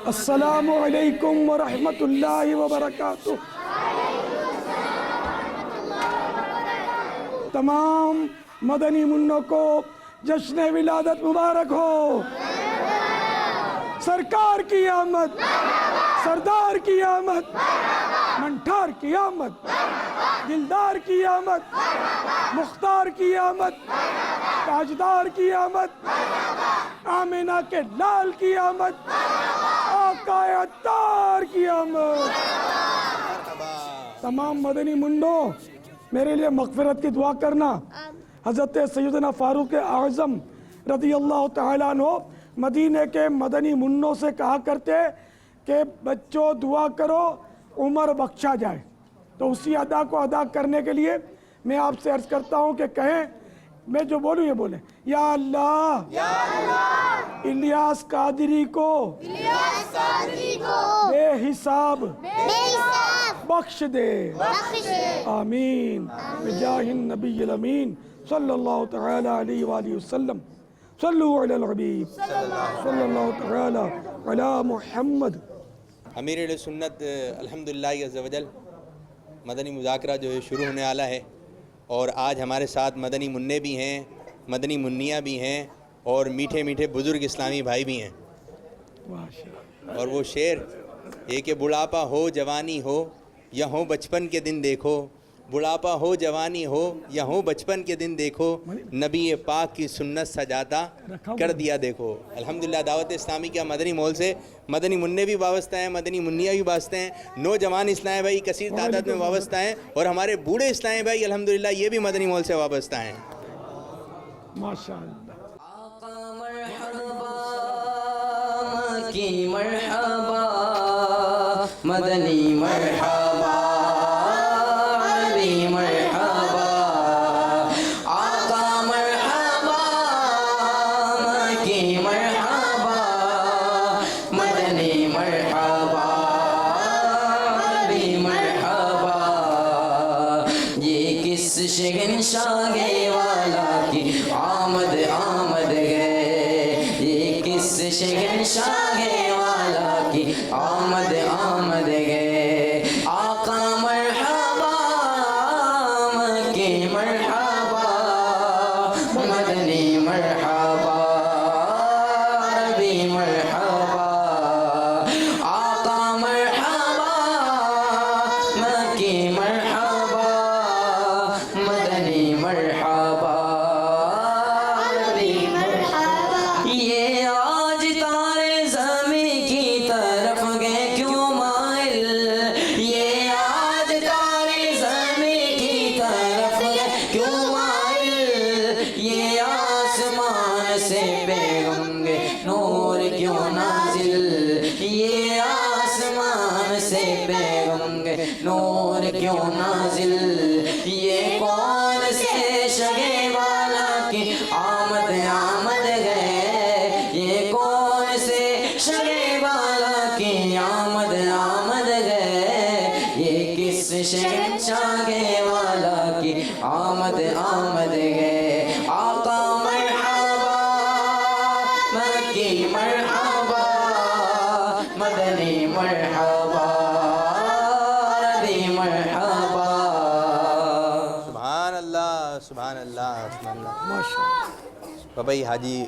السلام علیکم ورحمۃ اللہ وبرکاتہ۔ تمام مدنی منوں کو جشن ولادت مبارک ہو۔ سرکار کی آمد، سردار کی آمد، منٹھار کی آمد، دلدار کی آمد، مختار کی آمد، تاجدار کی آمد، آمینہ کے لال کی آمد، آقا عطار کی آمد۔ تمام مدنی منڈوں میرے لیے مغفرت کی دعا کرنا۔ حضرت سیدنا فاروق اعظم رضی اللہ تعالیٰ عنہ مدینے کے مدنی منوں سے کہا کرتے کہ بچوں دعا کرو عمر بخشا جائے۔ تو اسی ادا کو ادا کرنے کے لیے میں آپ سے عرض کرتا ہوں کہ کہیں، میں جو بولوں یہ بولیں، یا اللہ الیاس قادری کو بے حساب بخش دے، آمین بجاہ النبی الامین صلی اللہ تعالی علیہ وآلہ وسلم۔ صلو علی الحبیب صلی اللہ تعالی علی محمد۔ امیر اہل سنت الحمدللہ عز و جل مدنی مذاکرہ جو ہے شروع ہونے والا ہے، اور آج ہمارے ساتھ مدنی منع بھی ہیں، مدنی منیاں بھی ہیں، اور میٹھے میٹھے بزرگ اسلامی بھائی بھی ہیں۔ اور وہ شعر یہ کہ بڑھاپا ہو جوانی ہو یا ہو بچپن کے دن دیکھو، بڑھاپا ہو جوانی ہو یا ہو بچپن کے دن دیکھو، نبی پاک کی سنت سجاتا کر دیا دیکھو۔ الحمدللہ دعوت اسلامی کا مدنی ماحول سے مدنی منع بھی وابستہ ہیں، مدنی منیاں بھی وابستہ ہیں، نوجوان اسلامی بھائی کثیر تعداد میں وابستہ ہیں، اور ہمارے بوڑھے اسلامی بھائی الحمدللہ یہ بھی مدنی ماحول سے وابستہ ہیں۔ ماشاءاللہ۔ آقا مرحبا مکی مرحبا مدنی مرحبا علی مرحبا، آقا مرحبا مکی مرحبا مدنی مرحبا علی مرحبا۔ یہ کس شہنشاہ والا کی آمد آمد گئے، یہ کس شہنشاہ والا کی آمد آمد گئے۔ آقا مرحبا مکی مرحبا مدنی مرحبا عربی مرحبا، آقا مرحبا مکی مرحبا مدنی مرحبا عربی مرحبا۔ یہ آج تارے زمین کی طرف گئے کیوں مائل، یہ آج تارے زمین کی طرف گئے کیوں مائل، یہ آسمان سے پیغام گے نور کیوں نازل، یہ آسمان سے پیغام گے نور کیوں نازل۔ یہ کون سے شگے والا کی آمد آمد گئے، یہ کون سے شگے والا کی آمد آمد گئے، یہ کس شہنشاہ والا کی آمد آمد گئے۔ آقا مرحبا مکی مرحبا مدنی مرحبا عربی مرحبا۔ سبحان اللہ سبحان اللہ سبحان اللہ۔ ماشاءاللہ۔ بابا جی حاجی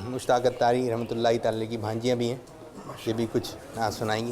مشتاق اتاری رحمۃ اللہ تعالی کی بھانجیاں بھی ہیں، یہ بھی کچھ نعت سنائیں گی۔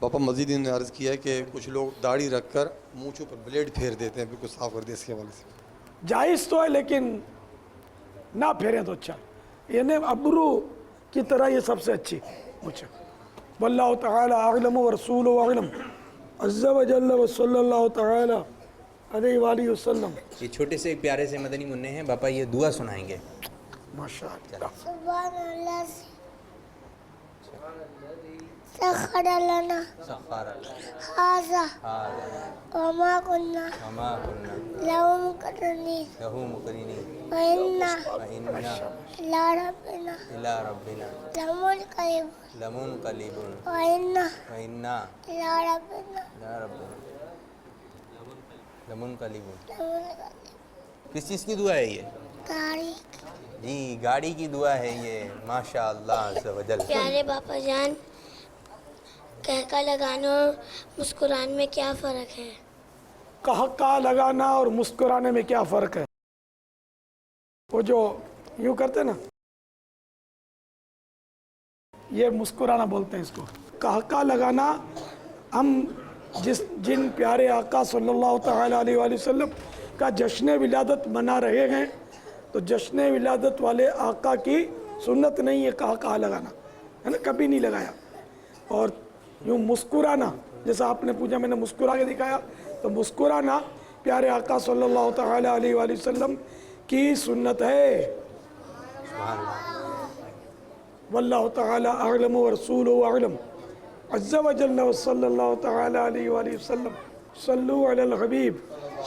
باپا مزید انہوں نے عرض کیا ہے کہ کچھ لوگ داڑھی رکھ کر مونچھوں پر بلیڈ پھیر دیتے ہیں، بالکل صاف کر دے اس کے حوالے سے۔ جائز تو ہے لیکن نہ پھیریں تو اچھا، یعنی ابرو کی طرح یہ سب سے اچھی مجھے۔ واللہ تعالی اعلم ورسولہ اعلم عز و جل و صلی اللہ تعالی علیہ وآلہ وسلم۔ یہ چھوٹے سے ایک پیارے سے مدنی منع ہیں، باپا یہ دعا سنائیں گے۔ ماشاء اللہ۔ سبحان اللہ سخر لنا هذا وما كنا له مقرنين وإنا إلى ربنا لمنقلبون وإنا إلى ربنا لمنقلبون۔ کس چیز کی دعا ہے یہ؟ تاریخ جی گاڑی کی دعا ہے یہ، ماشاء اللہ عز و جل۔ پیارے باپا جان، کہکا لگانا اور مسکرانے میں کیا فرق ہے؟ کہکا لگانا اور مسکرانے میں کیا فرق ہے؟ وہ جو یوں کرتے نا، یہ مسکرانا بولتے ہیں اس کو۔ کہکا لگانا، ہم جن پیارے آقا صلی اللہ تعالی علیہ وآلہ وسلم کا جشن ولادت منا رہے ہیں، تو جشن ولادت والے آقا کی سنت نہیں ہے کہکا لگانا، ہے نا، کبھی نہیں لگایا۔ اور یوں مسکرانا، جیسا آپ نے پوچھا میں نے مسکرا کے دکھایا، تو مسکرانا پیارے آقا صلی اللہ تعالی علیہ وآلہ وسلم کی سنت ہے۔ واللہ تعالی اعلم ورسولہ اعلم عز و جل و صلی اللہ تعالی علیہ وآلہ وسلم۔ صلو علی الحبیب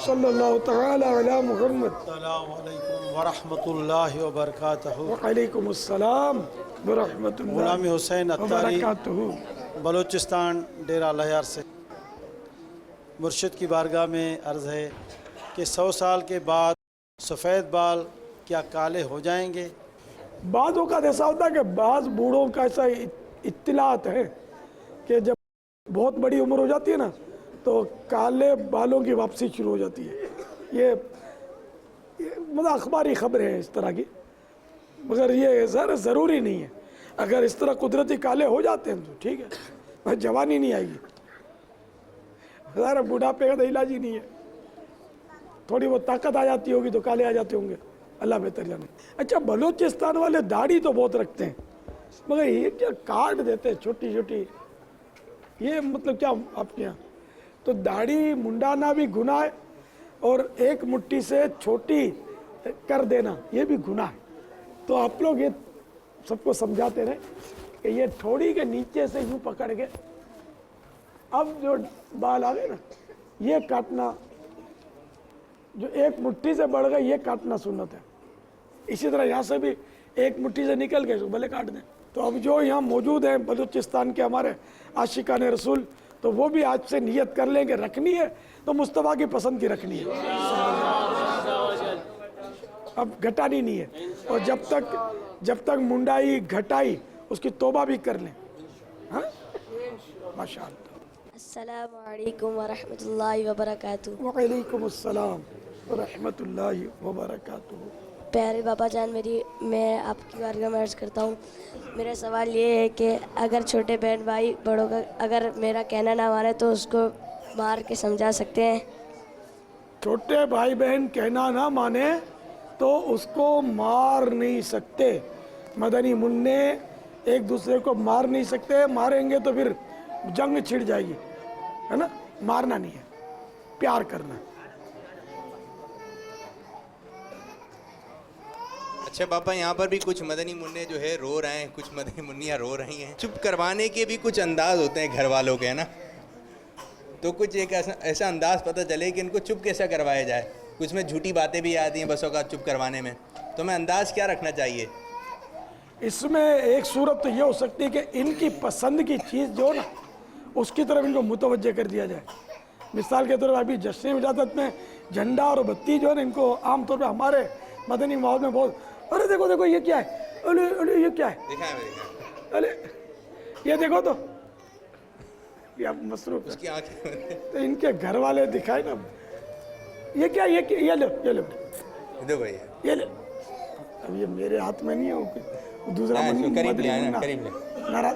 صلی اللہ تعالی علی محمد۔ السلام علیکم ورحمۃ اللہ وبرکاتہ۔ وعلیکم السلام ورحمۃ اللہ غلام حسین اتاری، وبرکاتہ۔ بلوچستان ڈیرہ لہیار سے۔ مرشد کی بارگاہ میں عرض ہے کہ 100 سال کے بعد سفید بال کیا کالے ہو جائیں گے؟ بعض اوقات ایسا ہوتا ہے کہ بعض بوڑھوں کا ایسا اطلاعات ہے کہ جب بہت بڑی عمر ہو جاتی ہے نا تو کالے بالوں کی واپسی شروع ہو جاتی ہے۔ یہ مطلب اخباری خبریں ہیں اس طرح کی، مگر یہ ضروری نہیں ہے۔ اگر اس طرح قدرتی کالے ہو جاتے ہیں تو ٹھیک ہے، بس جوانی نہیں آئے گی، ذرا بڑھاپے کا تو علاج ہی نہیں ہے۔ تھوڑی وہ طاقت آ جاتی ہوگی تو کالے آ جاتے ہوں گے، اللہ بہتر جانے۔ اچھا بلوچستان والے داڑھی تو بہت رکھتے ہیں، مگر یہ کیا کاٹ دیتے ہیں چھوٹی چھوٹی، یہ مطلب کیا آپ کے یہاں؟ تو داڑھی منڈانا بھی گناہ ہے اور ایک مٹھی سے چھوٹی کر دینا یہ بھی گناہ ہے۔ تو آپ لوگ یہ سب کو سمجھاتے رہے کہ یہ تھوڑی کے نیچے سے یوں پکڑ کے اب جو بال آ گئے نا یہ کاٹنا، جو ایک مٹھی سے بڑھ گئے یہ کاٹنا سنت ہے۔ اسی طرح یہاں سے بھی ایک مٹھی سے نکل گئے تو بھلے کاٹ دیں۔ تو اب جو یہاں موجود ہیں بلوچستان کے ہمارے عاشقان رسول، تو وہ بھی آج سے نیت کر لیں کہ رکھنی ہے تو مصطفیٰ کی پسند کی رکھنی ہے، اب گھٹانی نہیں ہے۔ اور جب تک منڈائی گھٹائی اس کی توبہ بھی کر لیں۔ ہاں ماشاء اللہ۔ السلام علیکم ورحمۃ اللہ وبرکاتہ۔ وعلیکم السلام ورحمۃ اللہ وبرکاتہ۔ پیارے باپا جان، میں آپ کی بارگاہ میں عرض کرتا ہوں، میرا سوال یہ ہے کہ اگر چھوٹے بہن بھائی بڑوں کا اگر میرا کہنا نہ مانے تو اس کو مار کے سمجھا سکتے ہیں؟ چھوٹے بھائی بہن کہنا نہ مانے تو اس کو مار نہیں سکتے۔ مدنی منع ایک دوسرے کو مار نہیں سکتے، ماریں گے تو پھر جنگ چھڑ جائے گی، ہے نا۔ مارنا نہیں ہے، پیار کرنا ہے۔ اچھا پاپا، یہاں پر بھی کچھ مدنی منع جو ہے رو رہے ہیں، کچھ مدنی منیاں رو رہی ہیں۔ چپ کروانے کے بھی کچھ انداز ہوتے ہیں گھر والوں کے، ہے نا، تو کچھ ایک ایسا انداز پتہ چلے کہ ان کو چپ کیسا کروایا جائے۔ کچھ میں جھوٹی باتیں بھی آتی ہیں بس اوقات چپ کروانے میں، تو میں انداز کیا رکھنا چاہیے؟ اس میں ایک صورت تو یہ ہو سکتی ہے کہ ان کی پسند کی چیز جو نا اس کی طرف ان کو متوجہ کر دیا جائے۔ مثال کے طور پر ابھی جشن ولادت میں جھنڈا اور بتی جو ہے نا، ان کو عام طور پہ ہمارے مدنی ماحول میں بہت، ارے دیکھو دیکھو یہ کیا ہے، ارے یہ کیا ہے، ارے یہ دیکھو تو یہ اب مصروف اس کی آنکھیں تو ان کے گھر والے دکھائے نا، یہ کیا، یہ لو دیکھو یہ لو۔ اب یہ میرے ہاتھ میں نہیں ہے، وہ دوسرا قریب لے آئے نا، مدنی قریب لے۔ ناراض،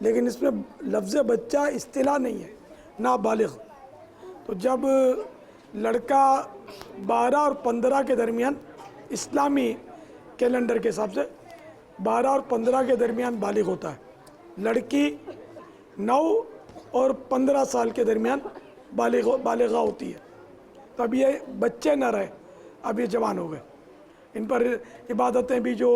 لیکن اس میں لفظ بچہ اصطلاح نہیں ہے، نابالغ. تو جب لڑکا 12 اور 15 کے درمیان اسلامی کیلنڈر کے حساب سے 12 اور 15 کے درمیان بالغ ہوتا ہے، لڑکی 9 اور 15 سال کے درمیان بالغہ ہوتی ہے. تو اب یہ بچے نہ رہے، اب یہ جوان ہو گئے. ان پر عبادتیں بھی جو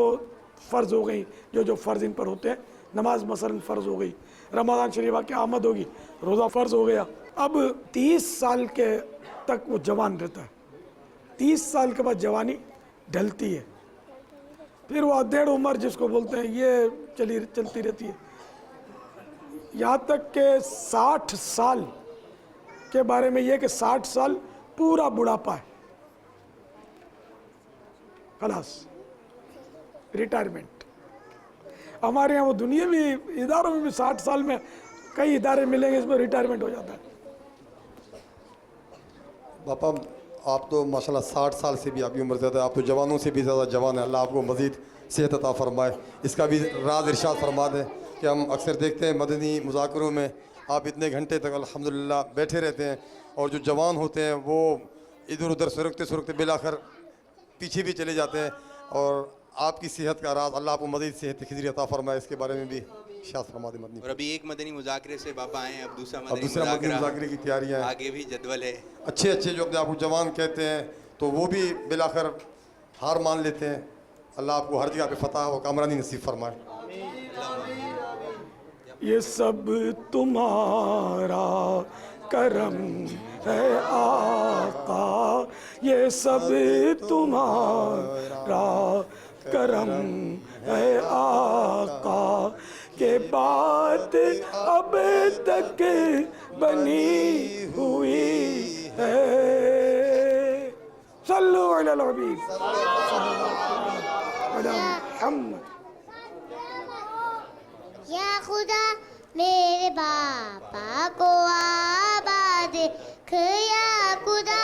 فرض ہو گئیں، جو فرض ان پر ہوتے ہیں، نماز مثلا فرض ہو گئی، رمضان شریفہ کی آمد ہوگی، روزہ فرض ہو گیا. اب 30 سال کے تک وہ جوان رہتا ہے. 30 سال کے بعد جوانی ڈھلتی ہے، پھر وہ ادھیڑ عمر جس کو بولتے ہیں یہ چلتی رہتی ہے، یہاں تک کہ 60 سال کے بارے میں یہ کہ 60 سال پورا بڑھاپا ہے، خلاص ریٹائرمنٹ. ہمارے یہاں وہ دنیاوی اداروں میں بھی 60 سال میں کئی ادارے ملیں گے اس میں ریٹائرمنٹ ہو جاتا ہے. باپا آپ تو ماشاءاللہ 60 سال سے بھی آپ کی عمر زیادہ ہے، آپ تو جوانوں سے بھی زیادہ جوان ہیں. اللہ آپ کو مزید صحت عطا فرمائے. اس کا بھی راز ارشاد فرما دیں کہ ہم اکثر دیکھتے ہیں مدنی مذاکروں میں آپ اتنے گھنٹے تک الحمدللہ بیٹھے رہتے ہیں، اور جو جوان ہوتے ہیں وہ ادھر ادھر سرکتے بالآخر پیچھے بھی چلے جاتے ہیں. اور آپ کی صحت کا راز اللہ آپ کو مزید صحت خضری عطا فرمائے، اس کے بارے میں بھی ارشاد فرما دیں. مدنی اور ابھی ایک مدنی مذاکرے سے باپا آئے ہیں، اب دوسرا اب مدنی دوسرا مدنی مذاکرے کی تیاریاں ہیں، آگے بھی جدول ہے. اچھے جو اپنے آپ کو جوان کہتے ہیں تو وہ بھی بالآخر ہار مان لیتے ہیں. اللہ آپ کو ہر جگہ پہ فتح و کامرانی نصیب فرمائے. یہ سب تمہارا کرم ہے آقا، یہ سب تمہارا کرم ہے آقا، کہ بات اب تک بنی ہوئی ہے. صلو علی الحبیب علی محمد. یا خدا میرے باپا کو آباد رکھ، یا خدا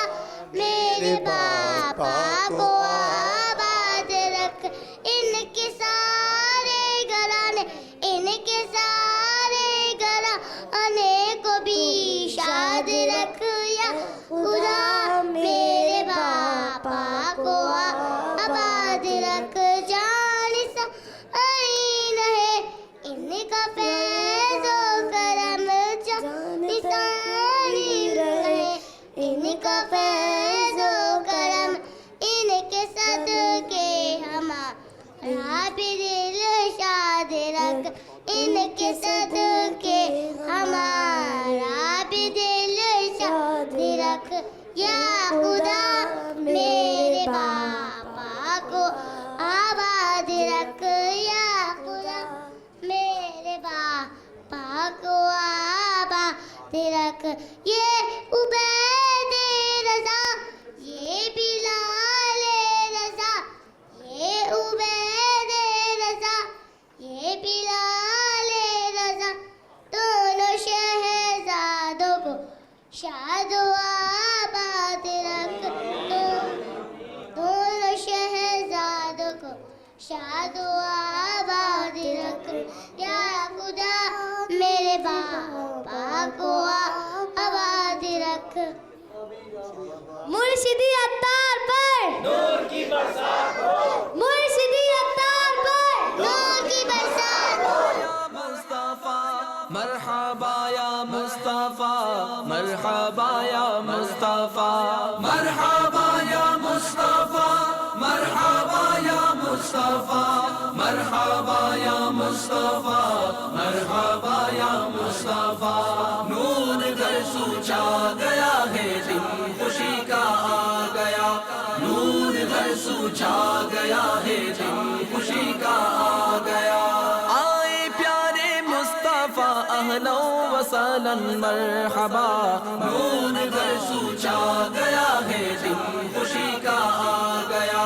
میرے باپا کو آباد رکھ، ان کے سارے گھرانے، ان کے سارے گھرانے کو بھی شاد رکھ. یا خدا میرے باپا کو آباد رکھ، جان سائن ہے ان کا فیض و کرم، جان سائن ہے ان کا فیض و کرم، ان کے صدقے ہمارا بھی دل شاد رکھ، ان کے صدقے ہمارا بھی دل شاد رکھ. یا خدا میرے باپا کو آباد رکھ، یا خدا میرے باپا کو آباد رکھ. یہ عبید رضا، یہ بلال رضا، یہ عبید رضا، یہ بلال رضا، دونوں شہزادوں کو شاد و آباد رکھ، دونوں شہزادوں کو شاد و آباد رکھ. یا خدا میرے باپا کو آباد رکھ. مرشدی عطار پر نور کی برسات ہو، مرشدی عطار پر نور کی برسات ہو. یا مصطفیٰ مرحبا یا مصطفیٰ، مرحبا یا مصطفیٰ، مرحبا یا مصطفیٰ، مرحبا یا مصطفیٰ، مرحبا یا مصطفیٰ، مرحبا یا مصطفیٰ. نور گھر سوچا گیا ہے، دن خوشی کا آ گیا، نور گھر سوچا گیا ہے، دن خوشی کا آ گیا. آئے پیارے مصطفیٰ اہلا و سہلا مرحبا، نور گھر سوچا گیا ہے، دن خوشی کا آ گیا،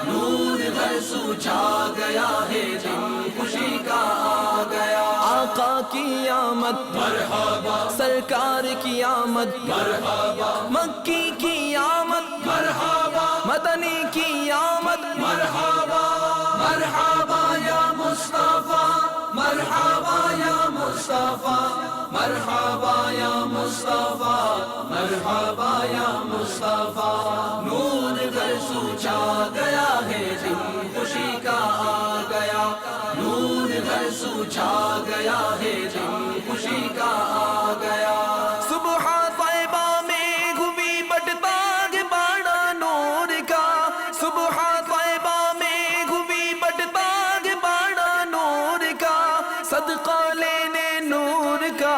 نور گھر سوچا گیا ہے، دن خوشی کا آ گیا. آقا کی آمد مرحبا، سرکار کی آمد مرحبا، مکی کی آمد مرحبا، مدنی کی آمد مرحبا، مرحبا یا مصطفیٰ. مرحبا یا مصطفیٰ مرحبا یا مصطفیٰ مرحبا یا مصطفیٰ نور گھر سو چھا گیا ہے دن خوشی کا آ گیا نور گھر سو چھا گیا ہے دن خوشی کا آ گیا صبح طیبہ میں گھومی بٹتاگ باڑا نور کا صبح طیبہ میں گھومی بٹتاگ باڑا نور کا صدقہ لینے نور کا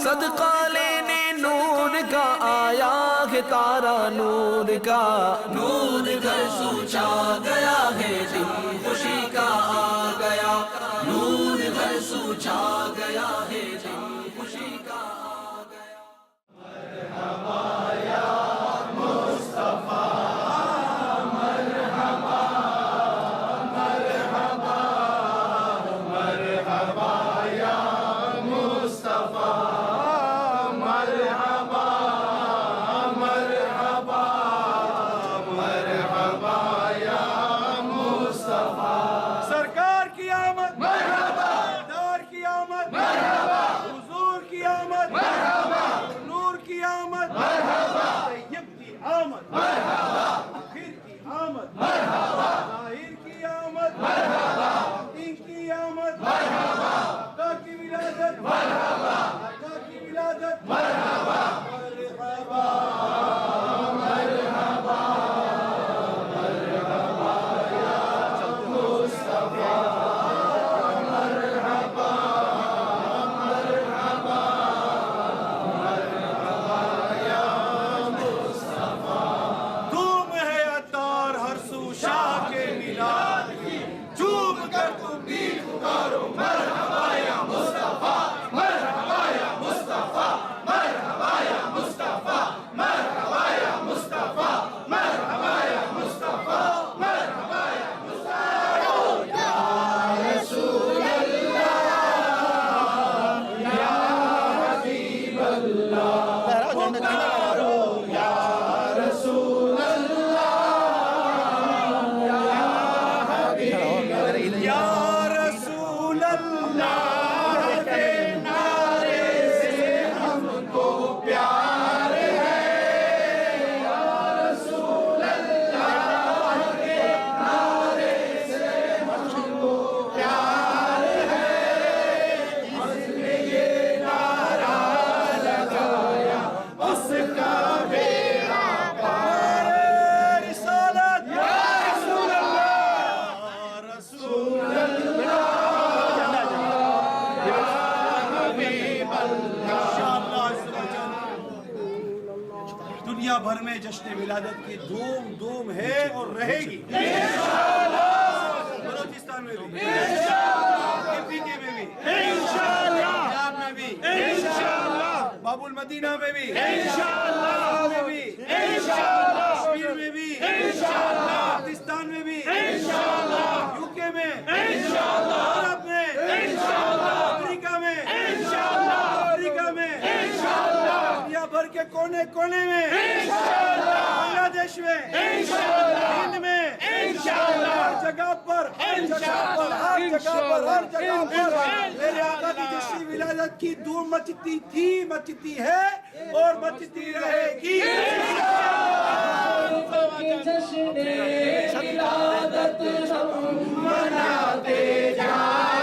صدقہ لینے نور کا آیا ہے تارا نور کا نور گھر سو چھا گیا ہے دن خوشی کا آ گیا نور گھر سو چھا گیا ہے دن خوشی کا آ گیا مرحبا یا مصطفیٰ مرحبا مرحبا مرحبا یا مصطفیٰ مرحبا مرحبا مرحبا یا مصطفیٰ سرکار کی آمد مرحبا دار کی آمد مرحبا حضور کی آمد مرحبا نور کی آمد مرحبا طیب کی آمد مرحبا آخر کی آمد مرحبا ظاہر کی آمد مرحبا باطن کی آمد مرحبا آقا کی ولادت مرحبا آقا کی ولادت مرحبا مرحبا مرحبا مرحبا یا مصطفیٰ مرحبا مرحبا مرحبا یا مصطفیٰ دھوم ہے عطار ہر سو شاہ کے میلاد کی چوب کر تم بھی پکارو مرحبا یا مصطفیٰ مرحبا یا مصطفیٰ مرحبا یا مصطفیٰ مرحبا یا مصطفیٰ مرحبا یا مصطفیٰ مرحبا یا مصطفیٰ یا رسول اللہ یا حبیب اللہ پکارو یا رسول اللہ یا حبیب اللہ یا رسول اللہ کے نعرے سے ہم کو پیار ہے یا رسول اللہ کے نعرے سے ہم کو پیار ہے اس نے یہ نعرہ لگایا اس کا بیڑا پار رسالت یا رسول اللہ رسول اللہ یا حبیب اللہ دنیا بھر میں جشن ولادت کی دھوم دھوم ہے اور رہے گی بلوچستان میں بھی KPK میں بھی پنجاب میں بھی باب المدینہ میں بھی میں بھی کشمیر میں بھی پاکستان میں بھی UK میں عرب میں امریکہ میں افریقہ میں دنیا بھر کے کونے کونے میں بنگلہ دیش میں ہند میں ہر جگہ پر ہر جگہ پر ہر جگہ پر ہر جگہ پر میرے آقا کی جشن ولادت کی دھوم مچتی تھی مچتی ہے اور مچتی رہے گی جشن ولادت ہم مناتے جائیں